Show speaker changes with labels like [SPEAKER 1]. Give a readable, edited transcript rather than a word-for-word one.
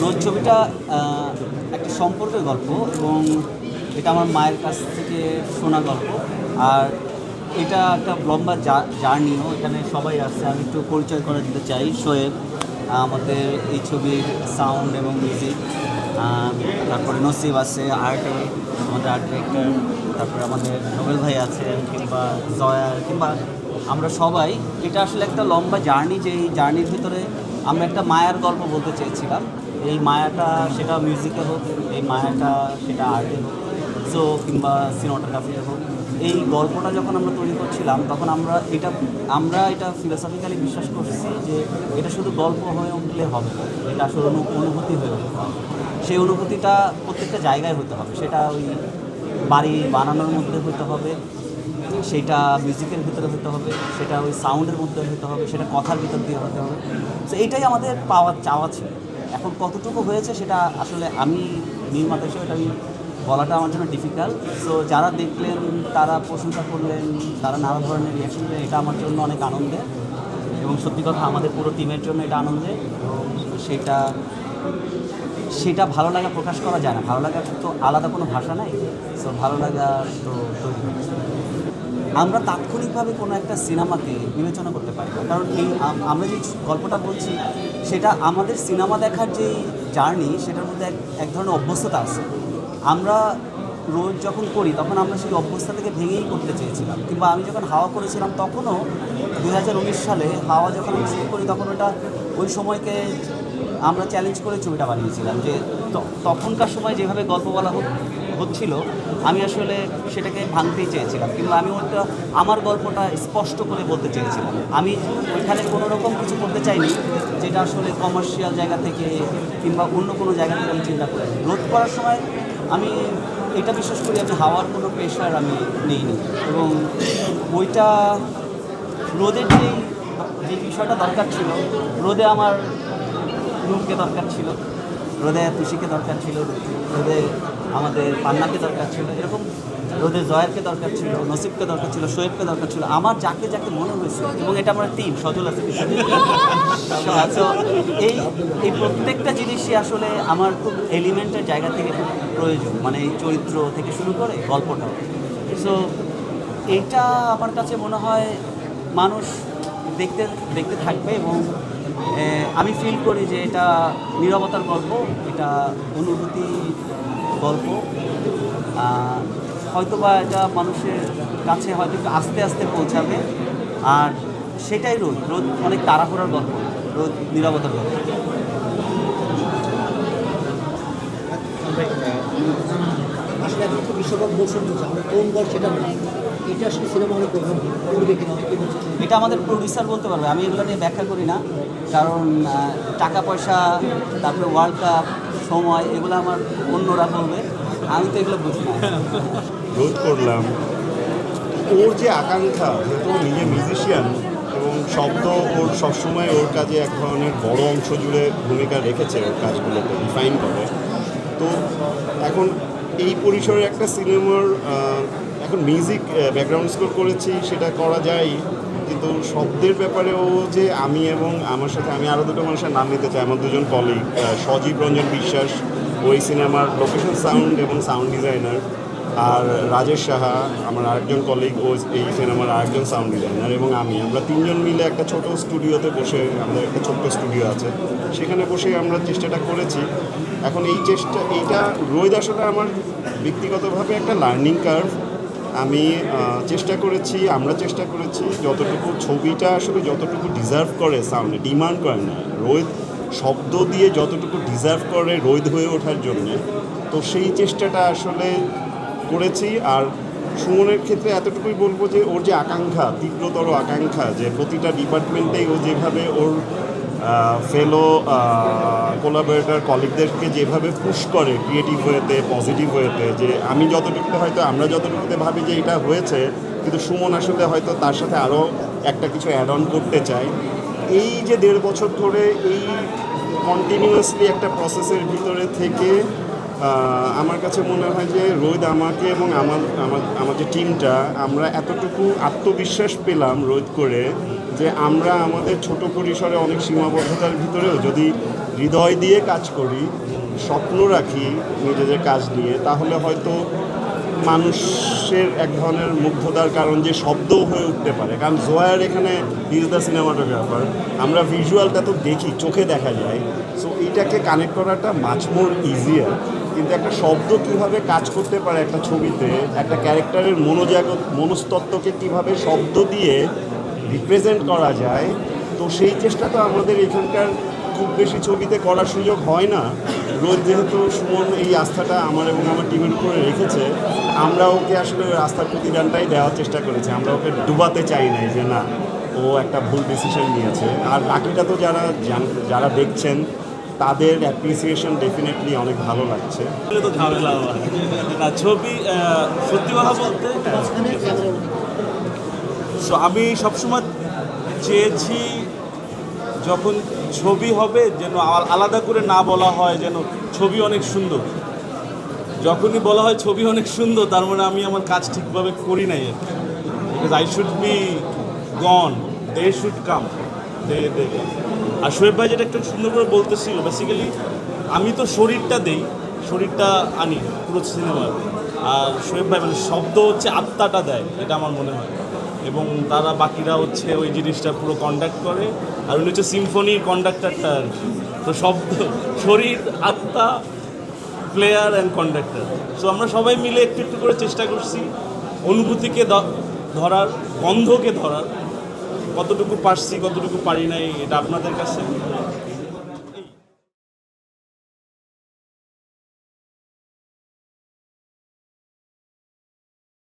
[SPEAKER 1] রোদ ছবিটা একটা সম্পর্কের গল্প এবং এটা আমার মায়ের কাছ থেকে শোনা গল্প। আর এটা একটা লম্বা জার্নিও, এখানে সবাই আছে। আমি একটু পরিচয় করে দিতে চাই। শোয়েব আমাদের এই ছবির সাউন্ড এবং মিউজিক, তারপরে নসিব আছে আর্টে, আমাদের আর্ট ডিরেক্টর, তারপরে আমাদের নোবেল ভাই আছেন, কিংবা জয়ার, কিংবা আমরা সবাই। এটা আসলে একটা লম্বা জার্নি, যে এই জার্নির ভিতরে আমরা একটা মায়ার গল্প বলতে চেয়েছিলাম। এই মায়াটা সেটা মিউজিকে হোক, এই মায়াটা সেটা আর্টে হোক, সো কিংবা সিনেমাটোগ্রাফিতে হোক। এই গল্পটা যখন আমরা তৈরি করছিলাম তখন আমরা এটা ফিলোসফিক্যালি বিশ্বাস করছি যে এটা শুধু গল্প হয়ে উঠলে হবে না, এটা আসলে অনুভূতি হয়ে উঠতে হবে। সেই অনুভূতিটা প্রত্যেকটা জায়গায় হতে হবে। সেটা ওই বাড়ি বানানোর মধ্যে হতে হবে, সেটা মিউজিকের ভিতরে হতে হবে, সেটা ওই সাউন্ডের মধ্যে হতে হবে, সেটা কথার ভিতর দিয়ে হতে হবে। তো এইটাই আমাদের চাওয়া ছিল। এখন কতটুকু হয়েছে সেটা আসলে আমি নির্মাতা হিসেবে এটা আমি বলাটা আমার জন্য ডিফিকাল্ট। সো যারা দেখলেন, তারা প্রশংসা করলেন, তারা নানা ধরনের রিয়াকশন দিলেন, এটা আমার জন্য অনেক আনন্দের। এবং সত্যি কথা আমাদের পুরো টিমের জন্য এটা আনন্দের। এবং সেটা ভালো লাগা প্রকাশ করা যায় না। ভালো লাগার তো আলাদা কোনো ভাষা নাই। সো ভালো লাগা তো তৈরি হচ্ছে। আমরা তাৎক্ষণিকভাবে কোনো একটা সিনেমাকে বিবেচনা করতে পারি না, কারণ আমরা যে গল্পটা বলছি সেটা আমাদের সিনেমা দেখার যেই জার্নি, সেটার মধ্যে এক ধরনের অভ্যস্ততা আছে। আমরা রোজ যখন করি তখন আমরা সেই অভ্যস্তা থেকে ভেঙেই করতে চেয়েছিলাম। কিংবা আমি যখন হাওয়া করেছিলাম তখনও 2019 সালে হাওয়া যখন আমি শুরু করি, তখন ওই সময়কে আমরা চ্যালেঞ্জ করে ছবিটা বানিয়েছিলাম। যে তখনকার সময় যেভাবে গল্প বলা হচ্ছিল, আমি আসলে সেটাকে ভাঙতেই চেয়েছিলাম। কিংবা আমি আমার গল্পটা স্পষ্ট করে বলতে চেয়েছিলাম। আমি ওইখানে কোনো রকম কিছু করতে চাইনি যেটা আসলে কমার্শিয়াল জায়গা থেকে কিংবা অন্য কোনো জায়গা থেকে আমি চিন্তা করি। রোধ করার সময় আমি এটা বিশ্বাস করি, আমি হাওয়ার কোনো প্রেশার আমি নিইনি। এবং ওইটা রোদের যে বিষয়টা দরকার ছিল, রোদে আমার রুমকে দরকার ছিল, রোদে তুষিকে দরকার ছিল, রোদে আমাদের পান্নাকে দরকার ছিল, এরকম রোদে জয়েরকে দরকার ছিল, নসিবকে দরকার ছিল, শোয়েবকে দরকার ছিল, আমার যাকে যাকে মনে হয়েছে। এবং এটা আমার টিম সজল আছে পিছনে। এই প্রত্যেকটা জিনিসই আসলে আমার খুব এলিমেন্টের জায়গা থেকে খুব প্রয়োজন, মানে এই চরিত্র থেকে শুরু করে গল্পটা। সো এইটা আমার কাছে মনে হয় মানুষ দেখতে দেখতে থাকবে। এবং আমি ফিল করি যে এটা নীরবতার গল্প, এটা অনুভূতি গল্প। হয়তোবা এটা মানুষের কাছে হয়তো একটু আস্তে আস্তে পৌঁছাবে। আর সেটাই রোদ অনেক তাড়াহুড়ার গল্প, রোদ নীরবতার গল্প।
[SPEAKER 2] আসলে এখন তো বিশ্বকাপ মৌসুম চলছে, আমরা কোন বল সেটা নেই, এটা আসলে সিনেমা হলে করবে কিনা অনেকে বলছে।
[SPEAKER 1] এটা আমাদের প্রডিউসার বলতে পারবে, আমি এগুলো নিয়ে ব্যাখ্যা করি না। কারণ টাকা পয়সা, তারপরে ওয়ার্ল্ড কাপ, সময়, এগুলো আমার অন্যরা বলবে, আমি তো এগুলো বুঝি না।
[SPEAKER 3] রোধ করলাম ওর যে আকাঙ্ক্ষা, যেহেতু নিজে মিউজিশিয়ান এবং শব্দ ওর সবসময় ওর কাজে এক ধরনের বড় অংশ জুড়ে ভূমিকা রেখেছে, ওর কাজগুলোকে ডিফাইন করে। তো এখন এই পরিসরে একটা সিনেমার এখন মিউজিক ব্যাকগ্রাউন্ড স্কোর করেছি, সেটা করা যায়, কিন্তু শব্দের ব্যাপারেও যে আমি এবং আমার সাথে আমি আরও দুটো মানুষের নাম নিতে চাই, আমার দুজন কলিগ, সজীব রঞ্জন বিশ্বাস ওই সিনেমার লোকেশন সাউন্ড এবং সাউন্ড ডিজাইনার, আর রাজেশ সাহা আমার আরেকজন কলিগ, ও এই সিনেমার আরেকজন সাউন্ড ডিজাইনার, এবং আমরা তিনজন মিলে একটা ছোট স্টুডিওতে বসে, আমাদের একটা ছোট্ট স্টুডিও আছে, সেখানে বসে আমরা চেষ্টাটা করেছি। এখন এইটা রোদ আসলে আমার ব্যক্তিগতভাবে একটা লার্নিং কার্ভ। আমরা চেষ্টা করেছি যতটুকু ছবিটা আসলে যতটুকু ডিজার্ভ করে, সাউন্ডে ডিমান্ড করে না, রোদ শব্দ দিয়ে যতটুকু ডিজার্ভ করে রোদ হয়ে ওঠার জন্য, তো সেই চেষ্টাটা আসলে করেছি। আর সুমনের ক্ষেত্রে এতটুকুই বলবো যে ওর যে আকাঙ্ক্ষা, তীব্রতর আকাঙ্ক্ষা, যে প্রতিটা ডিপার্টমেন্টেই ও যেভাবে ওর ফেলো কোলাবোরেটর কলিগদেরকে যেভাবে পুশ করে ক্রিয়েটিভ ওয়েতে, পজিটিভ ওয়েতে, যে আমরা যতটুকুতে ভাবি যে এটা হয়েছে, কিন্তু সুমন আসলে হয়তো তার সাথে আরও একটা কিছু অ্যাড অন করতে চায়। এই যে 1.5 বছর ধরে এই কন্টিনিউয়াসলি একটা প্রসেসের ভিতরে থেকে আমার কাছে মনে হয় যে রোদ আমাকে এবং আমার যে টিমটা, আমরা এতটুকু আত্মবিশ্বাস পেলাম রোদ করে, যে আমরা আমাদের ছোট পরিসরে অনেক সীমাবদ্ধতার ভিতরেও যদি হৃদয় দিয়ে কাজ করি, স্বপ্ন রাখি নিজেদের কাজ নিয়ে, তাহলে হয়তো মানুষের এক ধরনের মুগ্ধতার কারণ যে শব্দ হয়ে উঠতে পারে। কারণ জোয়ার এখানে ইজ দ্য সিনেমাটোগ্রাফার, আমরা ভিজুয়ালটা তো দেখি, চোখে দেখা যায়, সো এইটাকে কানেক্ট করাটা মাচ মোর ইজিয়ার। কিন্তু একটা শব্দ কীভাবে কাজ করতে পারে একটা ছবিতে, একটা ক্যারেক্টারের মনস্তত্ত্বকে কীভাবে শব্দ দিয়ে রিপ্রেজেন্ট করা যায়, তো সেই চেষ্টাটা আমাদের এখানকার খুব বেশি ছবিতে করার সুযোগ হয় না। রোজ যেহেতু সুমন এই আস্থাটা আমার এবং আমার টিমের উপরে রেখেছে, আমরা ওকে আসলে ওই আস্থার প্রতিদানটাই দেওয়ার চেষ্টা করেছি। আমরা ওকে ডুবাতে চাই নাই যে না ও একটা ভুল ডিসিশন নিয়েছে। আর বাকিটা তো যারা দেখছেন তাদের অ্যাপ্রিসিয়েশন ডেফিনেটলি অনেক ভালো লাগছে।
[SPEAKER 4] এগুলো তো ঝামেলা আমার না ছবি সত্যি কথা বলতে
[SPEAKER 2] মাঝখানে ক্যামেরা
[SPEAKER 4] আমি সবসময় চেয়েছি যখন ছবি হবে যেন আলাদা করে না বলা হয় যেন ছবি অনেক সুন্দর। যখনই বলা হয় ছবি অনেক সুন্দর, তার মানে আমি আমার কাজ ঠিকভাবে করি নাই আর কি। Because I should be gone, they should come, they are Shoaib ভাই যেটা একটু সুন্দর করে বলতেছিল, বেসিক্যালি আমি তো শরীরটা দেই, শরীরটা আনি পুরো সিনেমার, আর শোয়েব ভাই মানে শব্দ হচ্ছে আত্মাটা দেয়, এটা আমার মনে হয়। এবং তারা বাকিরা হচ্ছে ওই জিনিসটা পুরো কন্ডাক্ট করে, আর উনি হচ্ছে সিম্ফনির কন্ডাক্টারটা আর কি। তো শব্দ, শরীর, আত্মা, প্লেয়ার অ্যান্ড কন্ডাক্টার, সো আমরা সবাই মিলে একটু একটু করে চেষ্টা করছি অনুভূতিকে ধরার, গন্ধকে ধরার। কতটুকু পারছি কতটুকু পারি নাই এটা আপনাদের কাছে।